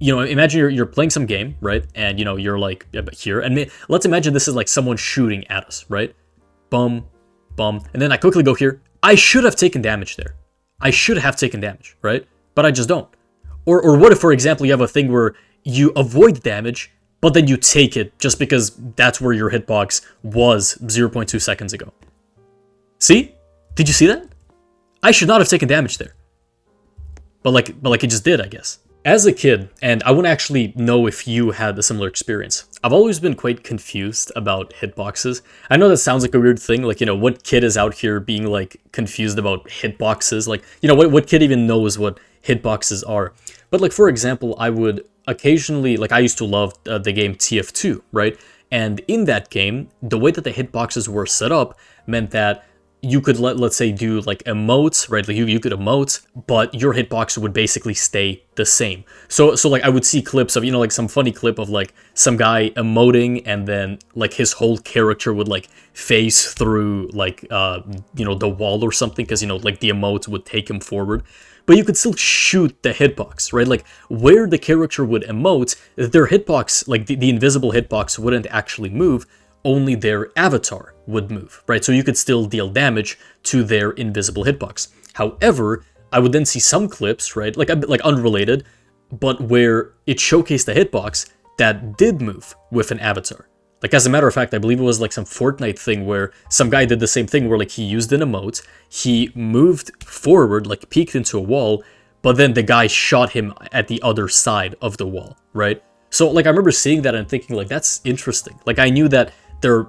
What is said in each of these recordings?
you know, imagine you're playing some game, right? And, you know, you're like here. And let's imagine this is like someone shooting at us, right? Bum, bum. And then I quickly go here. I should have taken damage there. I should have taken damage, right? But I just don't. Or what if, for example, you have a thing where you avoid damage, but then you take it just because that's where your hitbox was 0.2 seconds ago. See? Did you see that? I should not have taken damage there. But like it just did, I guess. As a kid, and I want to actually know if you had a similar experience, I've always been quite confused about hitboxes. I know that sounds like a weird thing, like, you know, what kid is out here being, like, confused about hitboxes? Like, you know, what kid even knows what hitboxes are? But, like, for example, I would occasionally, like, I used to love the game TF2, right? And in that game, the way that the hitboxes were set up meant that you could let's say do like emotes, right? Like you could emote, but your hitbox would basically stay the same. So like I would see clips of, you know, like some funny clip of like some guy emoting and then like his whole character would like phase through like you know, the wall or something, because, you know, like the emotes would take him forward. But you could still shoot the hitbox, right? Like where the character would emote, their hitbox, like the invisible hitbox wouldn't actually move, only their avatar would move, right? So you could still deal damage to their invisible hitbox. However, I would then see some clips, right, like unrelated, but where it showcased the hitbox that did move with an avatar. Like, as a matter of fact, I believe it was like some Fortnite thing where some guy did the same thing where like he used an emote, he moved forward, like peeked into a wall, but then the guy shot him at the other side of the wall, right? So like I remember seeing that and thinking like, that's interesting. Like I knew that there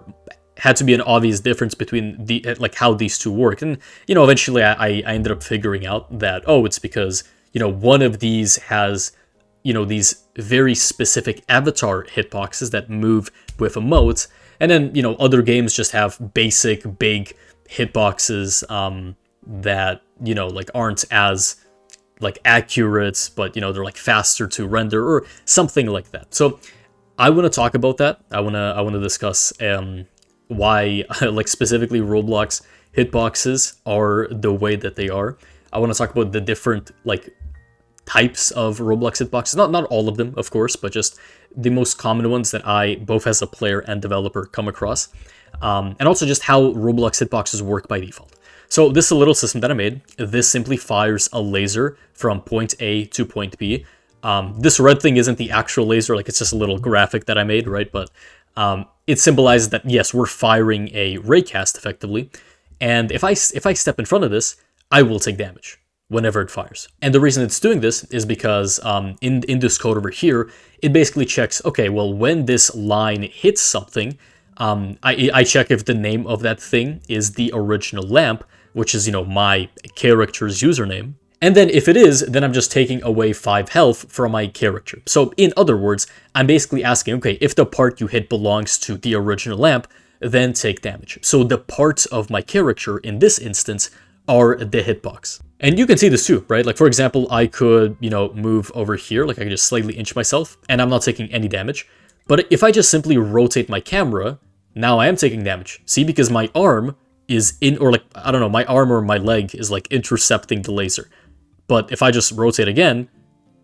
had to be an obvious difference between the like how these two work, and, you know, eventually I ended up figuring out that, oh, it's because, you know, one of these has, you know, these very specific avatar hitboxes that move with emotes, and then, you know, other games just have basic big hitboxes that, you know, like aren't as like accurate, but, you know, they're like faster to render or something like that. So I want to talk about that. I want to discuss why like specifically Roblox hitboxes are the way that they are. I want to talk about the different like types of Roblox hitboxes. Not all of them, of course, but just the most common ones that I, both as a player and developer, come across. And also just how Roblox hitboxes work by default. So this is a little system that I made. This simply fires a laser from point A to point B. This red thing isn't the actual laser, like it's just a little graphic that I made, right? But it symbolizes that, yes, we're firing a raycast effectively. And if I step in front of this, I will take damage whenever it fires. And the reason it's doing this is because in this code over here, it basically checks, okay, well, when this line hits something, I check if the name of that thing is the original lamp, which is, you know, my character's username. And then if it is, then I'm just taking away 5 health from my character. So in other words, I'm basically asking, okay, if the part you hit belongs to the original lamp, then take damage. So the parts of my character in this instance are the hitbox. And you can see this too, right? Like, for example, I could, you know, move over here, like I could just slightly inch myself, and I'm not taking any damage. But if I just simply rotate my camera, now I am taking damage. See, because my arm is in, or like, I don't know, my arm or my leg is like intercepting the laser. But if I just rotate again,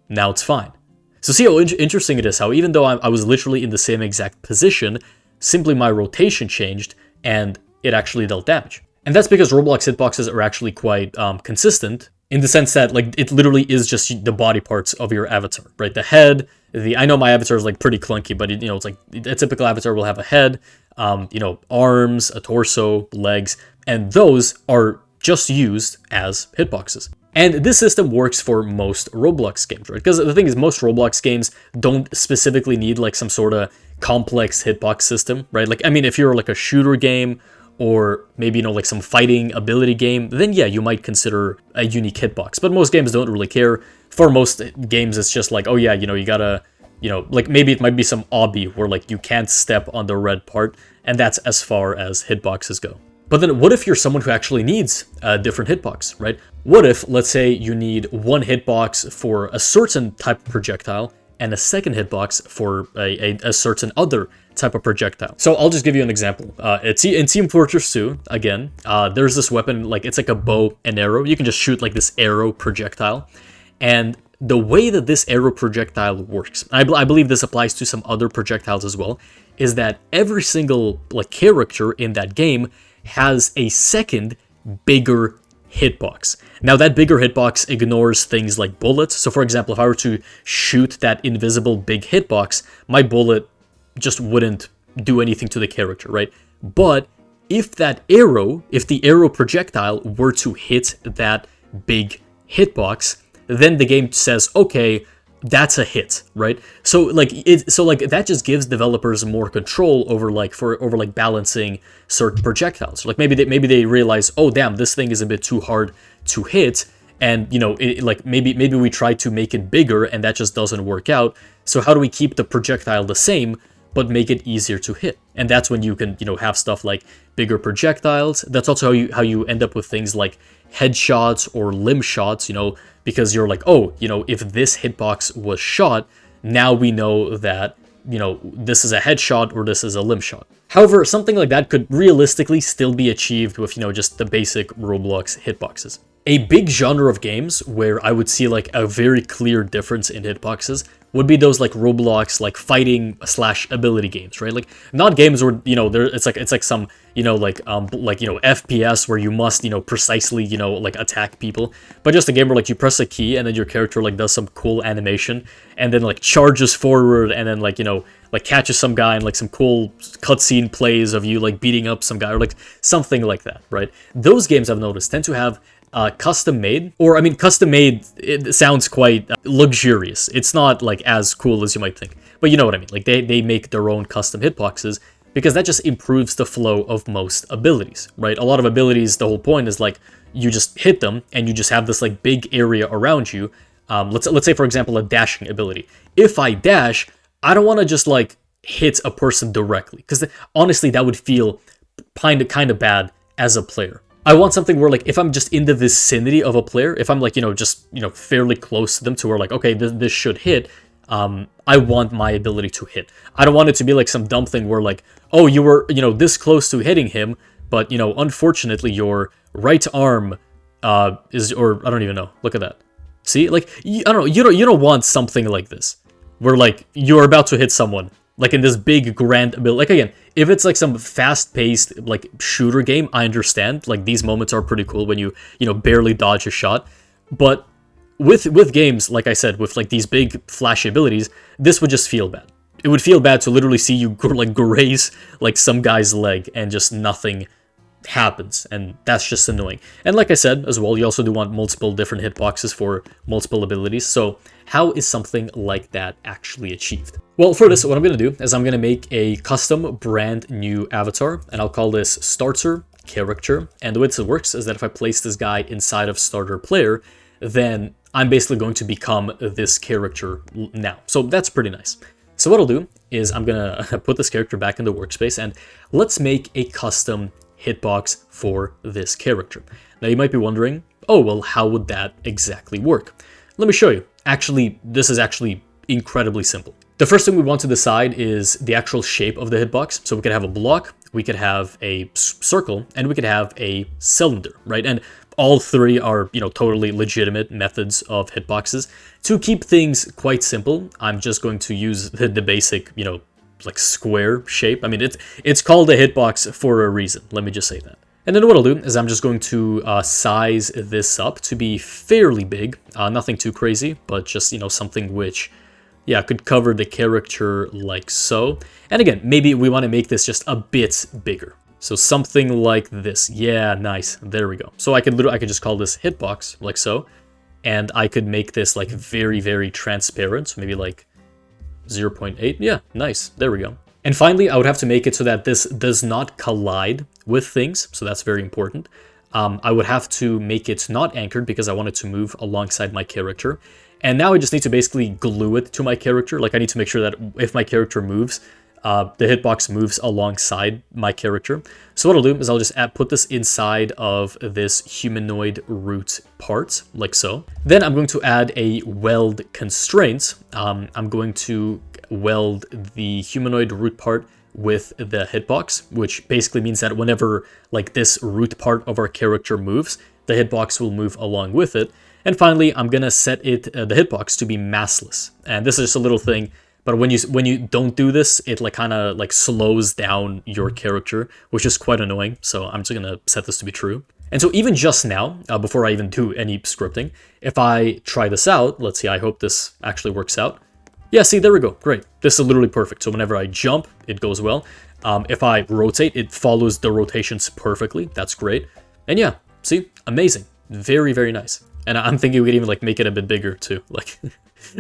now it's fine. So see how interesting it is, how even though I was literally in the same exact position, simply my rotation changed and it actually dealt damage. And that's because Roblox hitboxes are actually quite consistent in the sense that, like, it literally is just the body parts of your avatar, right? The head, I know my avatar is like pretty clunky, but you know, it's like a typical avatar will have a head, you know, arms, a torso, legs, and those are just used as hitboxes. And this system works for most Roblox games, right? Because the thing is, most Roblox games don't specifically need like some sort of complex hitbox system, right? Like, I mean, if you're like a shooter game or maybe, you know, like some fighting ability game, then yeah, you might consider a unique hitbox. But most games don't really care. For most games, it's just like, oh yeah, you know, you gotta, you know, like maybe it might be some obby where like you can't step on the red part, and that's as far as hitboxes go. But then what if you're someone who actually needs a different hitbox, right? What if, let's say, you need one hitbox for a certain type of projectile and a second hitbox for a certain other type of projectile? So I'll just give you an example. It's in Team Fortress 2, again, there's this weapon, like it's like a bow and arrow. You can just shoot like this arrow projectile. And the way that this arrow projectile works, I believe this applies to some other projectiles as well, is that every single like character in that game has a second bigger hitbox. Now that bigger hitbox ignores things like bullets. So for example, if I were to shoot that invisible big hitbox, my bullet just wouldn't do anything to the character, right? But if the arrow projectile were to hit that big hitbox, then the game says, okay, that's a hit, right? So that just gives developers more control over balancing certain projectiles. Like maybe they realize, oh damn, this thing is a bit too hard to hit, and maybe we try to make it bigger and that just doesn't work out. So how do we keep the projectile the same but make it easier to hit? And that's when you can have stuff like bigger projectiles. That's also how you end up with things like headshots or limb shots, because you're like, oh, if this hitbox was shot, now we know that this is a headshot or this is a limb shot. However, something like that could realistically still be achieved with just the basic Roblox hitboxes. A big genre of games where I would see like a very clear difference in hitboxes would be those like Roblox like fighting / ability games, right? Like not games where it's like some FPS where you must precisely attack people, but just a game where like you press a key and then your character like does some cool animation and then like charges forward and then like catches some guy and like some cool cutscene plays of you like beating up some guy or like something like that, right? Those games I've noticed tend to have custom made, or I mean custom made, it sounds quite luxurious. It's not like as cool as you might think, but you know what I mean. Like they make their own custom hitboxes because that just improves the flow of most abilities, right? A lot of abilities, the whole point is like you just hit them and you just have this like big area around you. Let's say for example a dashing ability. If I dash, I don't want to just like hit a person directly because honestly that would feel kind of bad as a player. I want something where like if I'm just in the vicinity of a player, if I'm like just fairly close to them to where like okay this should hit, I want my ability to hit. I don't want it to be like some dumb thing where like, oh, you were this close to hitting him, but unfortunately your right arm is, or I don't even know. Look at that. See, like I don't know. You don't want something like this where like you're about to hit someone like in this big grand ability. Like again, if it's like some fast-paced like shooter game, I understand. Like these moments are pretty cool when you barely dodge a shot. But with games, like I said, with like these big flashy abilities, this would just feel bad. It would feel bad to literally see you like graze like some guy's leg and just nothing happens, and that's just annoying. And like I said as well, you also do want multiple different hitboxes for multiple abilities. So how is something like that actually achieved? Well, for this, what I'm going to do is I'm going to make a custom brand new avatar, and I'll call this starter character. And the way this works is that if I place this guy inside of starter player, then I'm basically going to become this character now. So that's pretty nice. So what I'll do is I'm going to put this character back in the workspace, and let's make a custom hitbox for this character. Now you might be wondering, oh, well, how would that exactly work? Let me show you. Actually, this is actually incredibly simple. The first thing we want to decide is the actual shape of the hitbox. So we could have a block, we could have a circle, and we could have a cylinder, right? And all three are, totally legitimate methods of hitboxes. To keep things quite simple, I'm just going to use the basic, like square shape. I mean, it's called a hitbox for a reason. Let me just say that. And then what I'll do is I'm just going to size this up to be fairly big. Nothing too crazy, but just, something which, yeah, could cover the character like so. And again, maybe we want to make this just a bit bigger. So something like this. Yeah, nice. There we go. So I could just call this hitbox like so. And I could make this like very, very transparent. So maybe like 0.8. Yeah, nice. There we go. And finally, I would have to make it so that this does not collide with things. So that's very important. I would have to make it not anchored because I want it to move alongside my character. And now I just need to basically glue it to my character. Like I need to make sure that if my character moves, the hitbox moves alongside my character. So what I'll do is I'll just put this inside of this humanoid root part, like so. Then I'm going to add a weld constraint. I'm going to weld the humanoid root part with the hitbox, which basically means that whenever like this root part of our character moves, the hitbox will move along with it. And finally, I'm gonna set the hitbox to be massless. And this is just a little thing, but when you don't do this, it like kind of like slows down your character, which is quite annoying. So I'm just gonna set this to be true. And so even just now, before I even do any scripting, if I try this out, let's see, I hope this actually works out. Yeah, see, there we go. Great. This is literally perfect. So whenever I jump, it goes well. If I rotate, it follows the rotations perfectly. That's great. And yeah, see, amazing. Very, very nice. And I'm thinking we could even like make it a bit bigger too, like,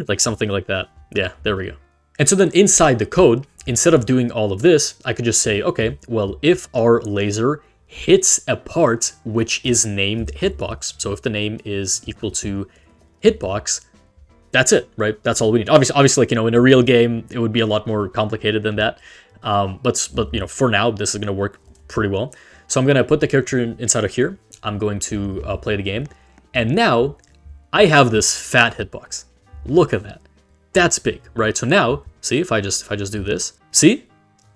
like something like that. Yeah, there we go. And so then inside the code, instead of doing all of this, I could just say, okay, well, if our laser hits a part which is named hitbox, so if the name is equal to hitbox, that's it, right? That's all we need. Obviously, like, you know, in a real game, it would be a lot more complicated than that. But you know, for now, this is going to work pretty well. So I'm going to put the character inside of here. I'm going to play the game. And now I have this fat hitbox. Look at that. That's big, right? So now, see, if I just do this, see,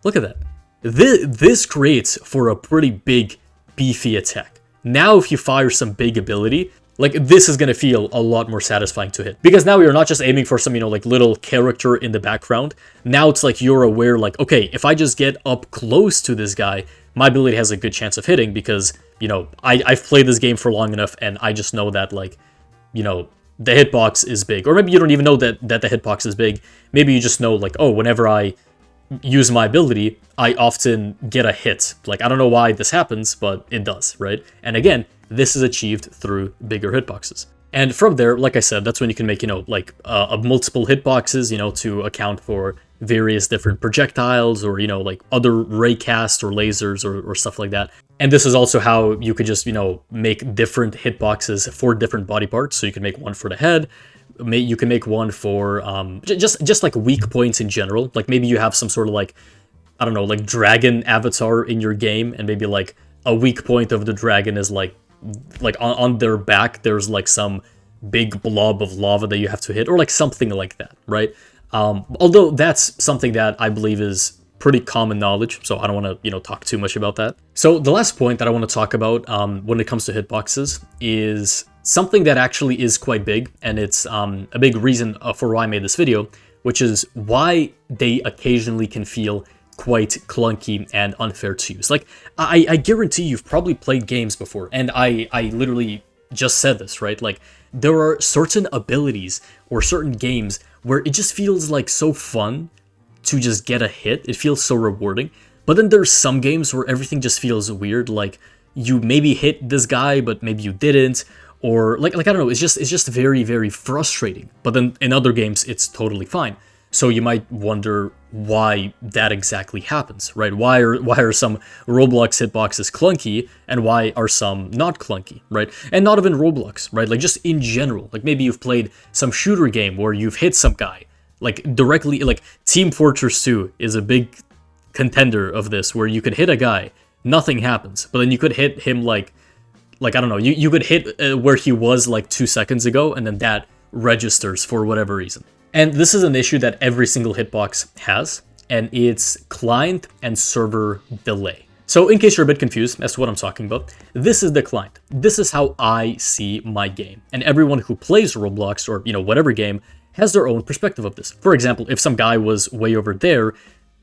look at that. This creates for a pretty big, beefy attack. Now, if you fire some big ability, like, this is going to feel a lot more satisfying to hit. Because now you're not just aiming for some, you know, like, little character in the background. Now it's like you're aware, like, okay, if I just get up close to this guy, my ability has a good chance of hitting because, you know, I've played this game for long enough and I just know that, like, you know, the hitbox is big. Or maybe you don't even know that the hitbox is big. Maybe you just know, like, oh, whenever I use my ability, I often get a hit. Like, I don't know why this happens, but it does, right? And again, this is achieved through bigger hitboxes. And from there, like I said, that's when you can make, you know, like multiple hitboxes, you know, to account for various different projectiles or, you know, like other raycasts or lasers or stuff like that. And this is also how you could just, you know, make different hitboxes for different body parts. So you can make one for the head. You can make one for just like weak points in general. Like maybe you have some sort of like, I don't know, like dragon avatar in your game, and maybe like a weak point of the dragon is like on their back, there's like some big blob of lava that you have to hit, or like something like that, right? Although that's something that I believe is pretty common knowledge, so I don't want to, you know, talk too much about that. So the last point that I want to talk about when it comes to hitboxes is something that actually is quite big, and it's a big reason for why I made this video, which is why they occasionally can feel quite clunky and unfair to use. Like, I guarantee you've probably played games before, and I literally just said this, right? Like, there are certain abilities or certain games where it just feels like so fun to just get a hit. It feels so rewarding. But then there's some games where everything just feels weird, like you maybe hit this guy, but maybe you didn't, or like I don't know, it's just very, very frustrating. But then in other games, it's totally fine. So you might wonder why that exactly happens, right? Why are some Roblox hitboxes clunky and why are some not clunky, right? And not even Roblox, right? Like just in general, like maybe you've played some shooter game where you've hit some guy, like directly, like Team Fortress 2 is a big contender of this, where you could hit a guy, nothing happens, but then you could hit him like I don't know, you could hit where he was like 2 seconds ago, and then that registers for whatever reason. And this is an issue that every single hitbox has, and it's client and server delay. So in case you're a bit confused as to what I'm talking about, this is the client. This is how I see my game. And everyone who plays Roblox or, you know, whatever game has their own perspective of this. For example, if some guy was way over there,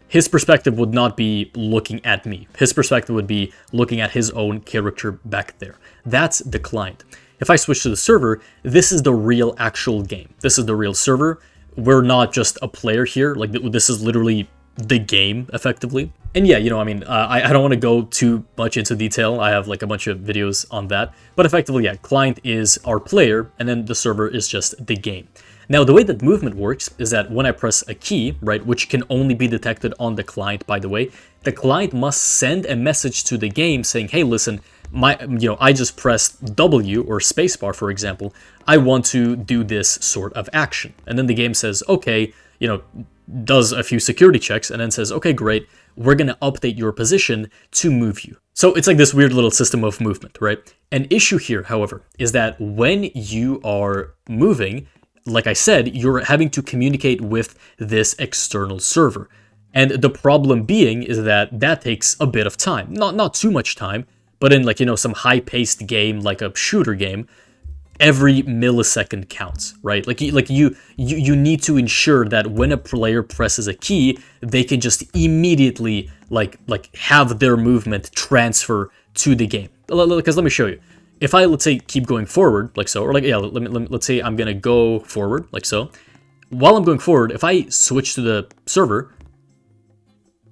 his perspective would not be looking at me. His perspective would be looking at his own character back there. That's the client. If I switch to the server, this is the real actual game. This is the real server. We're not just a player here. Like, this is literally the game, effectively. And yeah, you know, I mean, I don't want to go too much into detail. I have like a bunch of videos on that. But effectively, yeah, client is our player, and then the server is just the game. Now, the way that movement works is that when I press a key, right, which can only be detected on the client, by the way, the client must send a message to the game saying, hey, listen, I just pressed W or spacebar, for example. I want to do this sort of action. And then the game says, okay, you know, does a few security checks and then says, okay, great, we're going to update your position to move you. So it's like this weird little system of movement, right? An issue here, however, is that when you are moving, like I said, you're having to communicate with this external server. And the problem being is that that takes a bit of time. Not too much time, but in like, you know, some high-paced game like a shooter game, every millisecond counts, right? Like you need to ensure that when a player presses a key, they can just immediately like have their movement transfer to the game. Because let me show you. If I, let's say, keep going forward like so, or like, yeah, let's say I'm gonna go forward like so. While I'm going forward, if I switch to the server,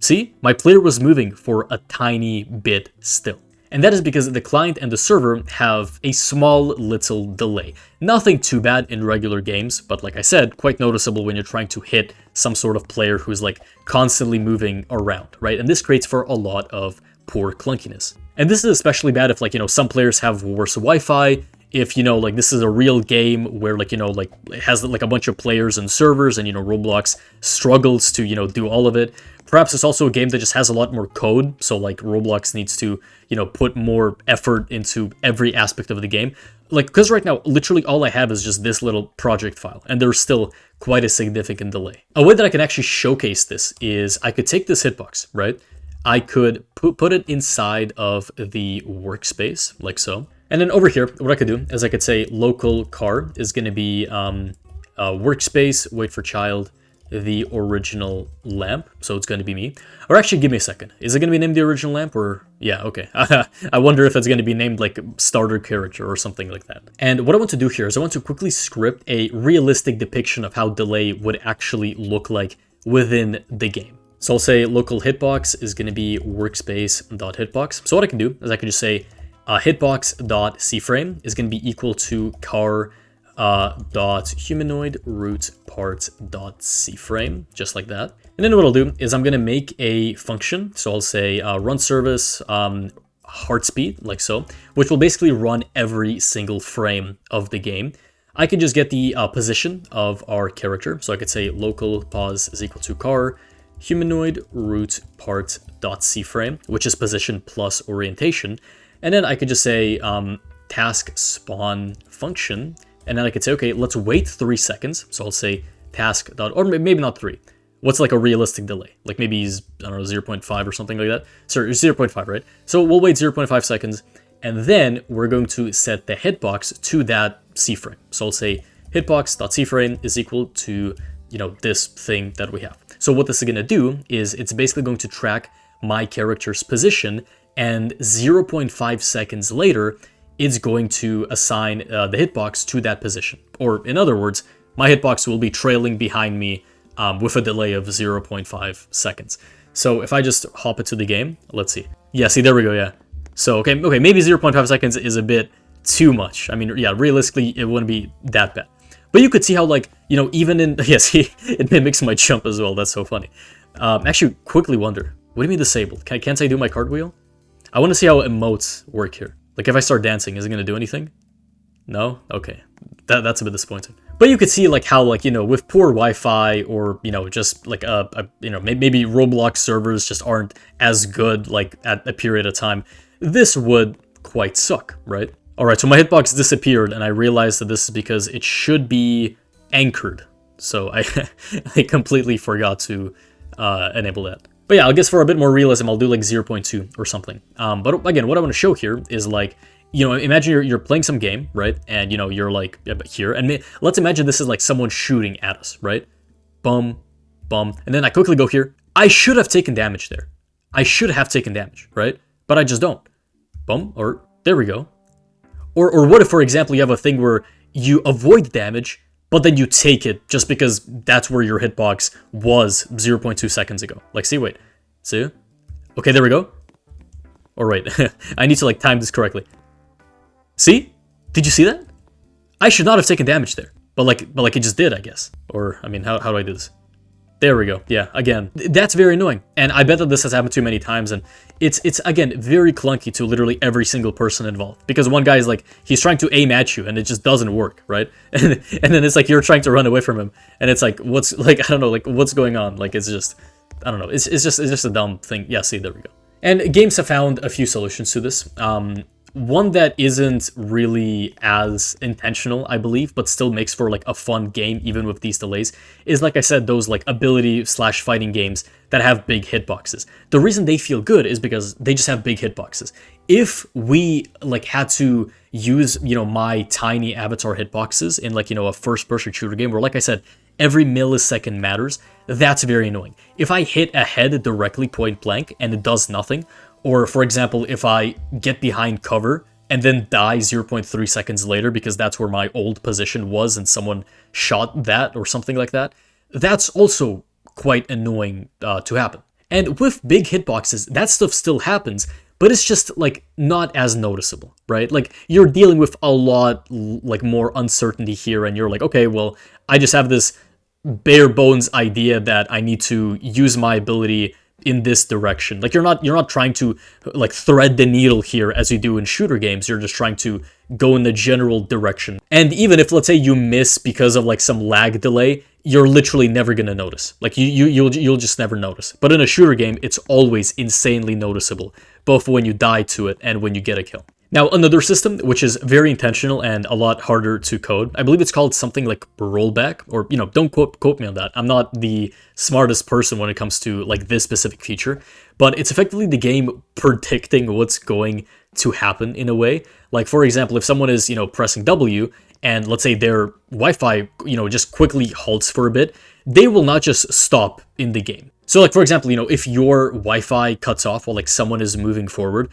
see, my player was moving for a tiny bit still. And that is because the client and the server have a small little delay. Nothing too bad in regular games, but like I said, quite noticeable when you're trying to hit some sort of player who's like constantly moving around, right? And this creates for a lot of poor clunkiness. And this is especially bad if, like, you know, some players have worse Wi-Fi, if, you know, like this is a real game where, like, you know, like it has like a bunch of players and servers and, you know, Roblox struggles to, you know, do all of it. Perhaps it's also a game that just has a lot more code, so like Roblox needs to, you know, put more effort into every aspect of the game. Like, because right now, literally all I have is just this little project file, and there's still quite a significant delay. A way that I can actually showcase this is I could take this hitbox, right? I could put it inside of the workspace, like so. And then over here, what I could do is I could say local car is going to be workspace, wait for child, the original lamp, so it's going to be me. Or actually, give me a second. Is it going to be named the original lamp, or yeah, okay. I wonder if it's going to be named like starter character or something like that. And what I want to do here is I want to quickly script a realistic depiction of how delay would actually look like within the game. So I'll say local hitbox is going to be workspace.hitbox. So what I can do is I can just say hitbox.cframe is going to be equal to car dot humanoid root part dot cframe, just like that. And then what I'll do is I'm going to make a function. So I'll say run service heart speed, like so, which will basically run every single frame of the game. I can just get the position of our character. So I could say local pause is equal to car humanoid root part dot cframe, which is position plus orientation. And then I could just say task spawn function. And then I could say, okay, let's wait 3 seconds. So I'll say task dot, or maybe not 3. What's like a realistic delay? Like maybe he's, I don't know, 0.5 or something like that. Sorry, 0.5, right? So we'll wait 0.5 seconds. And then we're going to set the hitbox to that C-frame. So I'll say hitbox.cframe is equal to, you know, this thing that we have. So what this is going to do is it's basically going to track my character's position, and 0.5 seconds later, it's going to assign the hitbox to that position. Or in other words, my hitbox will be trailing behind me with a delay of 0.5 seconds. So if I just hop it to the game, let's see. Yeah, see, there we go, yeah. So, okay, maybe 0.5 seconds is a bit too much. I mean, yeah, realistically, it wouldn't be that bad. But you could see how, like, you know, even in, yeah, see, it mimics my jump as well. That's so funny. Actually, quickly wonder, what do you mean disabled? Can't I do my cartwheel? I want to see how emotes work here. Like, if I start dancing, is it going to do anything? No? Okay. That's a bit disappointing. But you could see, like, how, like, you know, with poor Wi-Fi or, you know, just, like, you know, maybe Roblox servers just aren't as good, like, at a period of time, this would quite suck, right? Alright, so my hitbox disappeared, and I realized that this is because it should be anchored. So I completely forgot to enable that. But yeah, I guess for a bit more realism, I'll do like 0.2 or something. But again, what I want to show here is, like, you know, imagine you're playing some game, right? And, you know, you're like here, and let's imagine this is like someone shooting at us, right? Bum, bum, and then I quickly go here. I should have taken damage there. I should have taken damage, right? But I just don't. Bum, or there we go. Or what if, for example, you have a thing where you avoid damage, but then you take it just because that's where your hitbox was 0.2 seconds ago. Like, see, wait. See? Okay, there we go. All right. I need to, like, time this correctly. See? Did you see that? I should not have taken damage there. But like it just did, I guess. Or, I mean, how do I do this? There we go. Yeah, again, that's very annoying. And I bet that this has happened too many times, and it's again, very clunky to literally every single person involved. Because one guy is like, he's trying to aim at you, and it just doesn't work, right? And then it's like, you're trying to run away from him, and it's like, what's, like, I don't know, like, what's going on? Like, it's just, I don't know, it's just a dumb thing. Yeah, see, there we go. And games have found a few solutions to this. one that isn't really as intentional, I believe, but still makes for like a fun game even with these delays is, like I said, those like ability slash fighting games that have big hitboxes. The reason they feel good is because they just have big hitboxes. If we like had to use, my tiny avatar hitboxes in like, a first person shooter game where, like I said, every millisecond matters, that's very annoying. If I hit a head directly point blank and it does nothing, or for example, if I get behind cover and then die 0.3 seconds later because that's where my old position was and someone shot that or something like that, that's also quite annoying to happen. And with big hitboxes, that stuff still happens, but it's just like not as noticeable, right? Like you're dealing with a lot like more uncertainty here, and you're like, okay, well, I just have this bare bones idea that I need to use my ability in this direction. Like you're not trying to like thread the needle here as you do in shooter games. You're just trying to go in the general direction. And even if, let's say, you miss because of like some lag delay, you're literally never gonna notice. Like you'll just never notice. But in a shooter game, it's always insanely noticeable, both when you die to it and when you get a kill. Now, another system, which is very intentional and a lot harder to code, I believe it's called something like rollback, or, don't quote me on that. I'm not the smartest person when it comes to like this specific feature, but it's effectively the game predicting what's going to happen in a way. Like, for example, if someone is, pressing W and let's say their Wi-Fi, just quickly halts for a bit, they will not just stop in the game. So like, for example, if your Wi-Fi cuts off while like someone is moving forward,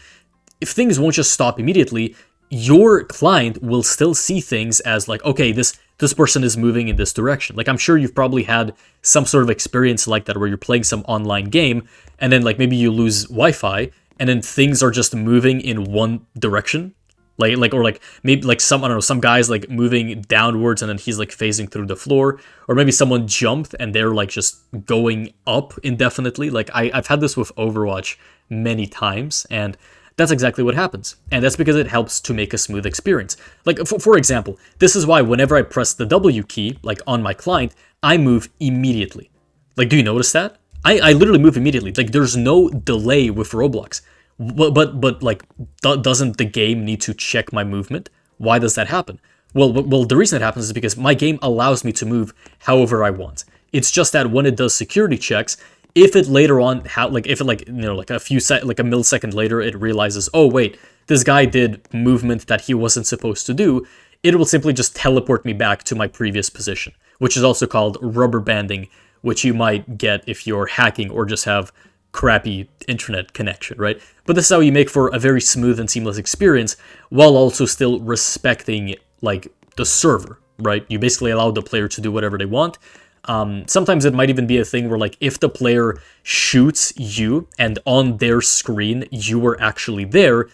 if things won't just stop immediately, your client will still see things as like, okay, this person is moving in this direction. Like, I'm sure you've probably had some sort of experience like that where you're playing some online game and then like maybe you lose Wi-Fi and then things are just moving in one direction. Or maybe like some guys like moving downwards and then he's like phasing through the floor, or maybe someone jumped and they're like just going up indefinitely. Like I've had this with Overwatch many times, and that's exactly what happens. And that's because it helps to make a smooth experience. Like, for example, this is why whenever I press the W key, like on my client, I move immediately. Like, do you notice that? I literally move immediately. Like, there's no delay with Roblox. But like, doesn't the game need to check my movement? Why does that happen? Well, the reason it happens is because my game allows me to move however I want. It's just that when it does security checks, if it later on, like a millisecond later, it realizes, oh wait, this guy did movement that he wasn't supposed to do, it will simply just teleport me back to my previous position, which is also called rubber banding, which you might get if you're hacking or just have crappy internet connection, right? But this is how you make for a very smooth and seamless experience while also still respecting like the server, right? You basically allow the player to do whatever they want. Sometimes it might even be a thing where like if the player shoots you and on their screen you were actually there,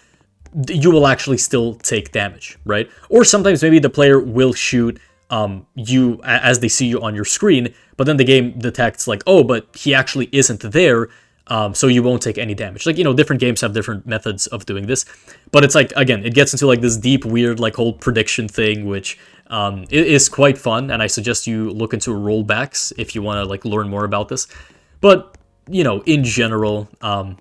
you will actually still take damage, right? Or sometimes maybe the player will shoot you as they see you on your screen, but then the game detects like, oh, but he actually isn't there, so you won't take any damage. Like, different games have different methods of doing this, but it's like, again, it gets into like this deep, weird, like whole prediction thing, which it is quite fun, and I suggest you look into rollbacks if you want to like learn more about this. But in general,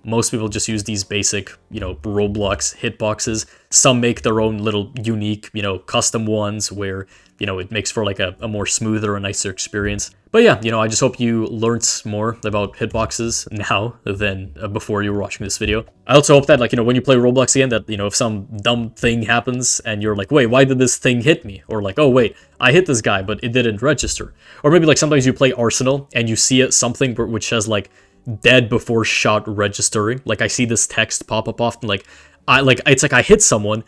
most people just use these basic, Roblox hitboxes. Some make their own little unique, custom ones where, it makes for like a more smoother and nicer experience. But yeah, I just hope you learned more about hitboxes now than before you were watching this video. I also hope that, like, when you play Roblox again, that, if some dumb thing happens and you're like, wait, why did this thing hit me? Or like, oh, wait, I hit this guy, but it didn't register. Or maybe like sometimes you play Arsenal and you see something which says like, dead before shot registering. Like I see this text pop up often, like it's like I hit someone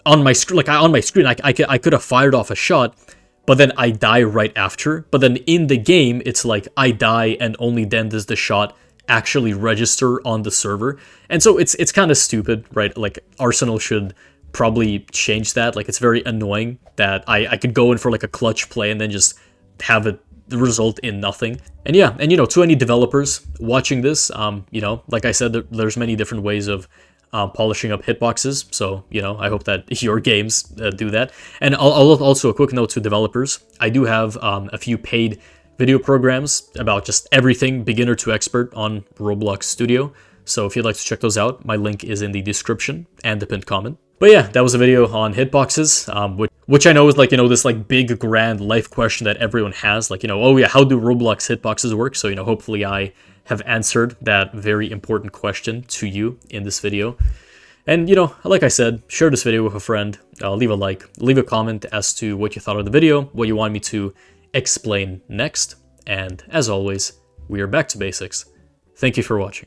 on my screen. Like on my screen, I could have fired off a shot, but then I die right after. But then in the game, it's like I die and only then does the shot actually register on the server. And so it's kind of stupid, right? Like Arsenal should probably change that. Like it's very annoying that I could go in for like a clutch play and then just have it result in nothing. And yeah, and to any developers watching this, like I said, there's many different ways of polishing up hitboxes. So, I hope that your games do that. And I'll also a quick note to developers. I do have a few paid video programs about just everything beginner to expert on Roblox Studio. So if you'd like to check those out, my link is in the description and the pinned comment. But yeah, that was a video on hitboxes, which I know is like, this like big grand life question that everyone has. Like, oh yeah, how do Roblox hitboxes work? So, hopefully I have answered that very important question to you in this video. And, like I said, share this video with a friend, leave a like, leave a comment as to what you thought of the video, what you want me to explain next. And as always, we are back to basics. Thank you for watching.